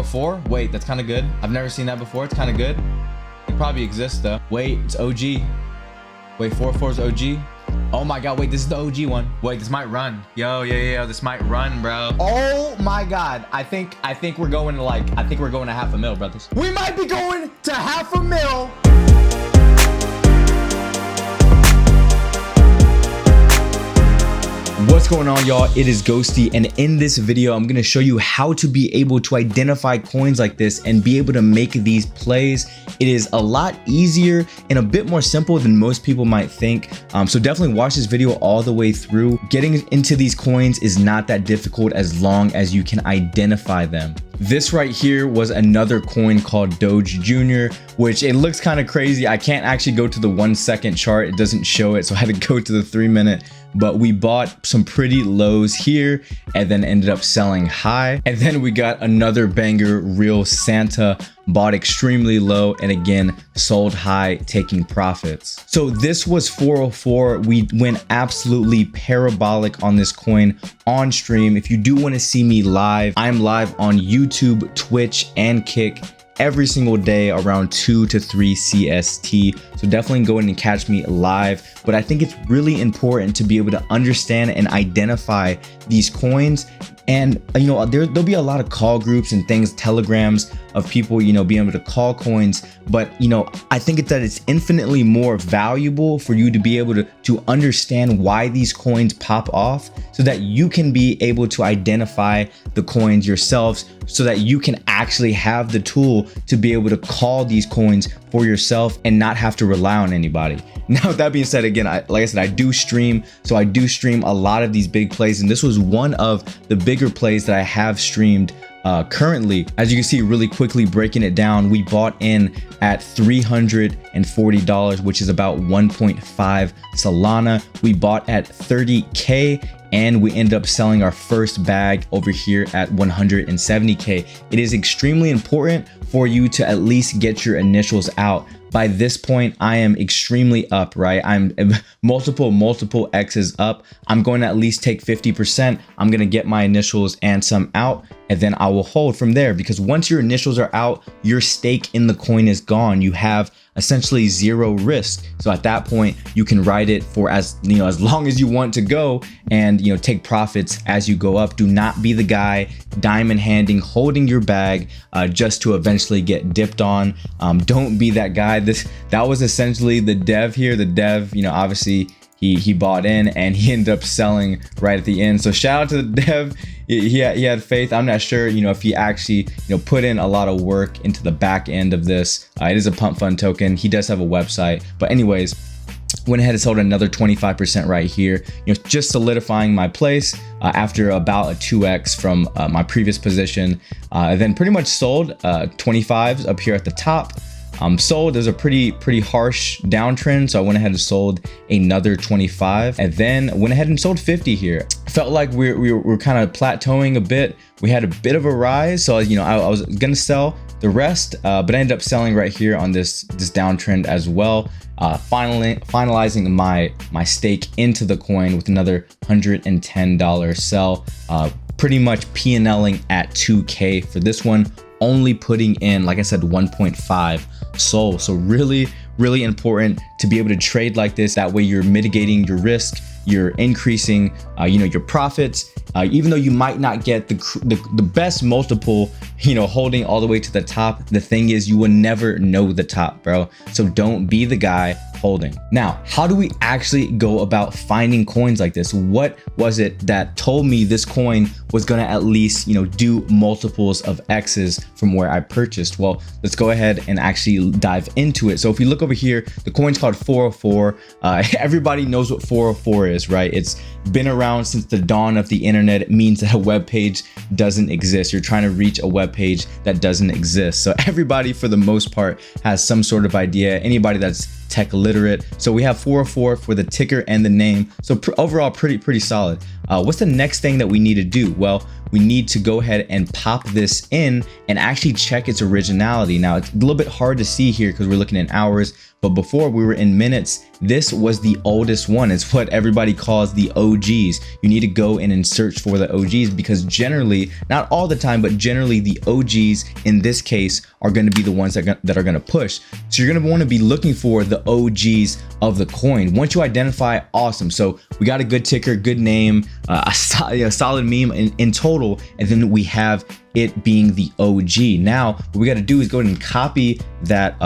404. Wait, that's kind of good. I've never seen that before. It's kind of good. It probably exists though. Wait, it's OG. Wait, 404 is OG. Oh my God, wait, this is the OG one. Wait, this might run. Yo, this might run, bro. Oh my God. I think we're going to $500,000, brothers. We might be going to $500,000. What's going on, y'all? It is Ghostee, and in this video I'm going to show you how to be able to identify coins like this and be able to make these plays. It is a lot easier and a bit more simple than most people might think, so definitely watch this video all the way through. Getting into these coins is not that difficult as long as you can identify them. This right here was another coin called Doge Jr., which it looks kind of crazy. I can't actually go to the 1 second chart. It doesn't show it, so I had to go to the 3 minute. But we bought some pretty lows here and then ended up selling high. And then we got another banger, Real Santa, bought extremely low and again sold high, taking profits. So this was 404. We went absolutely parabolic on this coin on stream. If you do want to see me live, I'm live on YouTube, Twitch, and Kick every single day around 2 to 3 CST. So definitely go in and catch me live. But I think it's really important to be able to understand and identify these coins. And you know, there'll be a lot of call groups and things, telegrams of people, you know, being able to call coins. But you know, I think it's infinitely more valuable for you to be able to understand why these coins pop off, so that you can be able to identify the coins yourselves, so that you can actually have the tool to be able to call these coins for yourself and not have to rely on anybody. Now, with that being said, again, like I said, I do stream. So I do stream a lot of these big plays, and this was one of the bigger plays that I have streamed currently. As you can see, really quickly breaking it down, we bought in at $340, which is about 1.5 Solana. We bought at 30K, and we ended up selling our first bag over here at 170K. It is extremely important for you to at least get your initials out. By this point, I am extremely up, right? I'm multiple X's up. I'm going to at least take 50%. I'm going to get my initials and some out, and then I will hold from there, because once your initials are out, your stake in the coin is gone. You have essentially zero risk. So at that point, you can ride it for as long as you want to go, and take profits as you go up. Do not be the guy diamond handing, holding your bag just to eventually get dipped on. Don't be that guy. That was essentially the dev here. The dev, obviously he bought in and he ended up selling right at the end. So shout out to the dev. He had faith. I'm not sure, if he actually, put in a lot of work into the back end of this. It is a pump fund token. He does have a website, but anyways, went ahead and sold another 25% right here, just solidifying my place after about a 2x from my previous position. Then pretty much sold 25s up here at the top. Sold. There's a pretty harsh downtrend, so I went ahead and sold another 25, and then went ahead and sold 50 here. Felt like we were kind of plateauing a bit. We had a bit of a rise, so I was gonna sell the rest, but I ended up selling right here on this downtrend as well. Finalizing my stake into the coin with another $110 sell. Pretty much P&Ling at 2K for this one, only putting in, like I said, 1.5 SOL. So really important to be able to trade like this. That way you're mitigating your risk, you're increasing your profits, even though you might not get the best multiple, holding all the way to the top. The thing is, you will never know the top, bro. So don't be the guy holding. Now, how do we actually go about finding coins like this? What was it that told me this coin was gonna at least do multiples of X's from where I purchased? Well, let's go ahead and actually dive into it. So if you look over here, the coin's called 404. Everybody knows what 404 is, right? It's been around since the dawn of the internet. It means that a web page doesn't exist. You're trying to reach a web page that doesn't exist. So everybody, for the most part, has some sort of idea. Anybody that's tech literate. So we have 404 for the ticker and the name. So overall, pretty solid. What's the next thing that we need to do? Well, we need to go ahead and pop this in and actually check its originality. Now, it's a little bit hard to see here because we're looking in hours, but before we were in minutes this was the oldest one. It's what everybody calls the OGs. You need to go in and search for the OGs, because generally, not all the time, but generally the OGs in this case are going to be the ones that are going to push. So you're going to want to be looking for the OGs of the coin. Once you identify, awesome. So we got a good ticker, good name, a solid meme in total, and then we have it being the OG. Now what we got to do is go ahead and copy that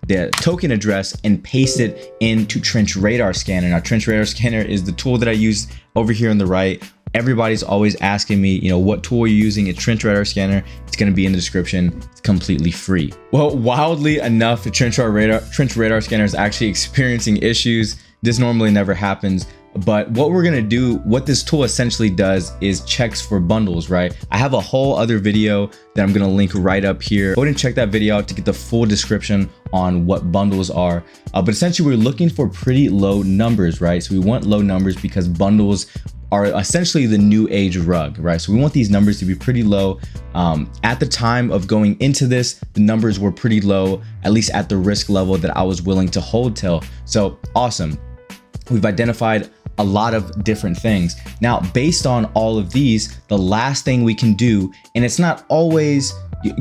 the token address and paste it into Trench Radar Scanner. Now Trench Radar Scanner is the tool that I use over here on the right. Everybody's always asking me, you know, what tool you're using. It's Trench Radar Scanner. It's going to be in the description. It's completely free. Well, wildly enough, the Trench Radar Scanner is actually experiencing issues. This normally never happens. But what we're going to do, what this tool essentially does is checks for bundles, right? I have a whole other video that I'm going to link right up here. Go ahead and check that video out to get the full description on what bundles are. But essentially we're looking for pretty low numbers, right? So we want low numbers because bundles are essentially the new age rug, right? So we want these numbers to be pretty low. At the time of going into this, the numbers were pretty low, at least at the risk level that I was willing to hold till. So awesome. We've identified a lot of different things. Now, based on all of these, the last thing we can do, and it's not always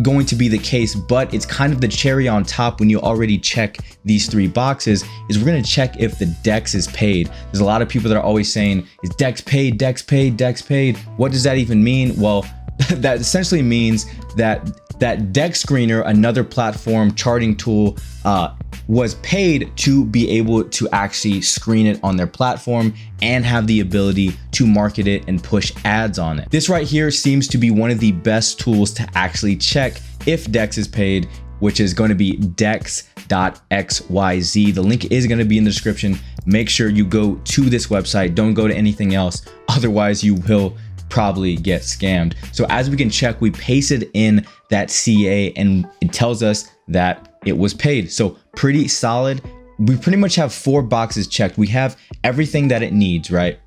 going to be the case, but it's kind of the cherry on top when you already check these 3 boxes, is we're going to check if the DEX is paid. There's a lot of people that are always saying, is DEX paid, DEX paid, DEX paid? What does that even mean? Well, that essentially means that DEX Screener, another platform charting tool, was paid to be able to actually screen it on their platform and have the ability to market it and push ads on it. This right here seems to be one of the best tools to actually check if DEX is paid, which is going to be dex.xyz. The link is going to be in the description. Make sure you go to this website. Don't go to anything else. Otherwise, you will probably get scammed. So as we can check, we pasted in that CA and it tells us that it was paid. So pretty solid. We pretty much have 4 boxes checked. We have everything that it needs, right?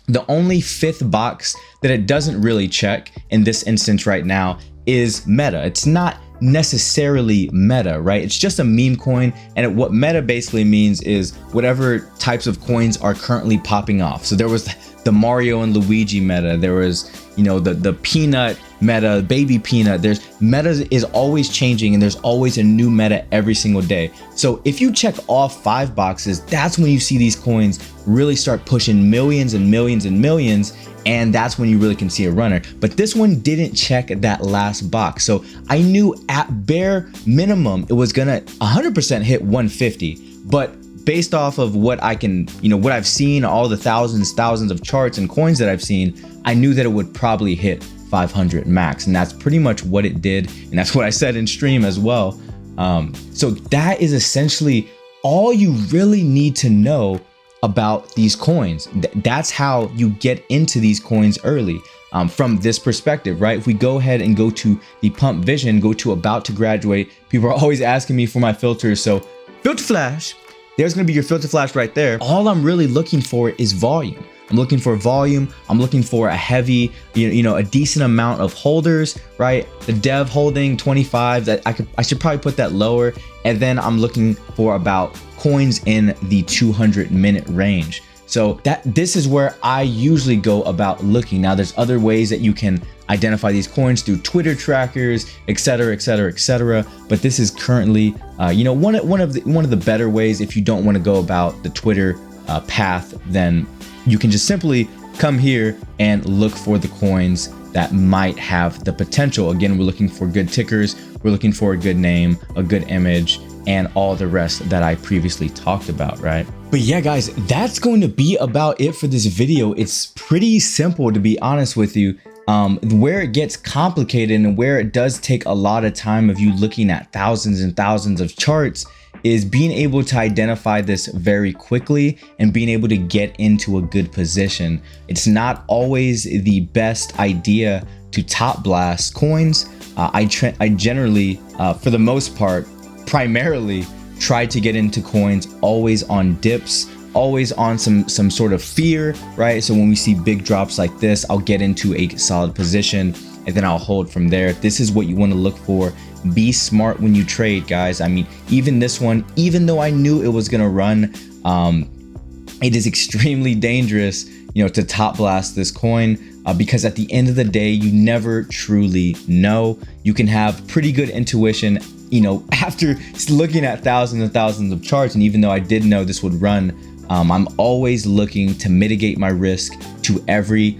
The only 5th box that it doesn't really check in this instance right now is meta. It's not necessarily meta, right? It's just a meme coin. And what meta basically means is whatever types of coins are currently popping off. So there was the Mario and Luigi meta. There was, you know, the peanut meta, baby peanut. There's meta is always changing, and there's always a new meta every single day. So if you check all 5 boxes, that's when you see these coins really start pushing millions and millions and millions. And that's when you really can see a runner. But this one didn't check that last box. So I knew at bare minimum, it was gonna 100% hit 150. But based off of what I can, you know, what I've seen, all the thousands of charts and coins that I've seen, I knew that it would probably hit 500 max. And that's pretty much what it did. And that's what I said in stream as well. So that is essentially all you really need to know about these coins. That's how you get into these coins early, from this perspective, right? If we go ahead and go to the Pump Vision, go to about to graduate, people are always asking me for my filters. So filter flash, there's gonna be your filter flash right there. All I'm really looking for is volume. I'm looking for volume. I'm looking for a heavy, you know, a decent amount of holders, right? The dev holding 25, that I should probably put that lower. And then I'm looking for about coins in the 200-minute range. So this is where I usually go about looking. Now there's other ways that you can identify these coins through Twitter trackers, etc., etc., etc. But this is currently, you know, one of the better ways. If you don't want to go about the Twitter path, then you can just simply come here and look for the coins that might have the potential. Again, we're looking for good tickers, we're looking for a good name, a good image, and all the rest that I previously talked about, right? But yeah, guys, that's going to be about it for this video. It's pretty simple, to be honest with you. Where it gets complicated and where it does take a lot of time of you looking at thousands and thousands of charts is being able to identify this very quickly and being able to get into a good position. It's not always the best idea to top blast coins. I generally, for the most part, primarily try to get into coins always on dips, always on some sort of fear, right? So when we see big drops like this, I'll get into a solid position. and then I'll hold from there. This is what you want to look for. Be smart when you trade, guys. I mean, even this one, even though I knew it was gonna run, it is extremely dangerous, you know, to top blast this coin, because at the end of the day, you never truly know. You can have pretty good intuition, you know, after looking at thousands and thousands of charts. And even though I did know this would run, I'm always looking to mitigate my risk to every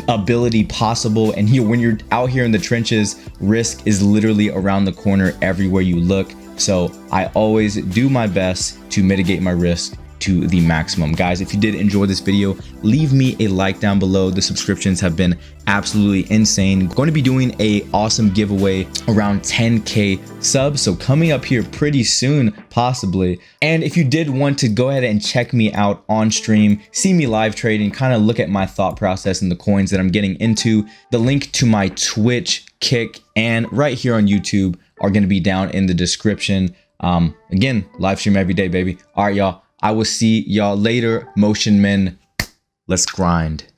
ability possible. And here, when you're out here in the trenches, risk is literally around the corner everywhere you look. So I always do my best to mitigate my risk to the maximum. Guys, if you did enjoy this video, leave me a like down below. The subscriptions have been absolutely insane. I'm going to be doing a awesome giveaway around 10K subs, so coming up here pretty soon, possibly. And if you did want to go ahead and check me out on stream, see me live trading, kind of look at my thought process and the coins that I'm getting into, the link to my Twitch, Kick, and right here on YouTube are going to be down in the description. Again, live stream every day, baby. All right, y'all. I will see y'all later. Motion men, let's grind.